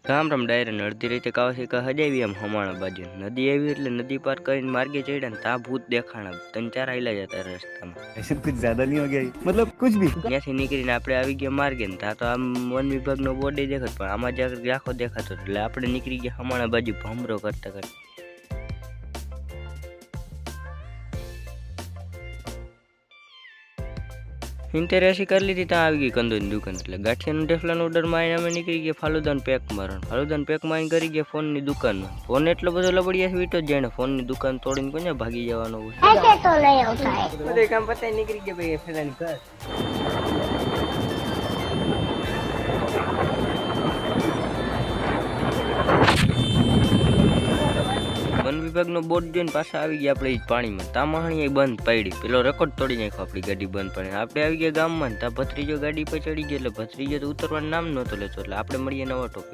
રામ રામ ડાયરા ને અડધી રીતે કાવશિકા હજાવી એમ હમાણા બાજુ નદી આવી એટલે નદી પાર કરીને માર્ગે ચડ્યા ને તા ભૂત દેખાણા ત્રણ ચાર આયલા જતા રસ્તામાં ऐसे कुछ ज्यादा नहीं हो गया मतलब कुछ भी ત્યાંથી નીકળીને આપણે આવી ગયા માર્ગે ને તા તો આમ વન વિભાગનો બોર્ડ દેખાત પણ આમાં જ આખો દેખાતો એટલે આપણે નીકળી ગયા હમાણા બાજુ ભમરો કરતા કરતા ઇન્ટરેસ્ટ કરી લીધી ત્યાં આવી ગઈ કંદોની દુકાન એટલે ગાંઠિયાનું ઢેફલાનો ઓર્ડર માં અમે નીકળી ગયા ફાલુદાન પેક મારવાનું ફાલુદાન પેક માં કરી ગયા ફોનની દુકાનમાં ફોન એટલો બધો લબડિયા વીટો જ જાણે ફોનની દુકાન તોડીને કોને ભાગી જવાનો હોય ऐसे तो नहीं होता है। બધે કામ પતાઈ નીકળી ગયા ભાઈ ફેલાની ઘર વન વિભાગનો બોર્ડ જોઈને પાછા આવી ગયા આપણે પાણીમાં તા મહાણી બંધ પડી પેલો રેકોર્ડ તોડી નાખ્યો આપણી ગાડી બંધ પડી આપણે આવી ગયા ગામમાં તા ભત્રીજો ગાડી પર ચડી ગયો એટલે ભત્રીજો તો ઉતરવાનું નામ નહોતો લેતો એટલે આપણે મળીએ નવા ટોપિક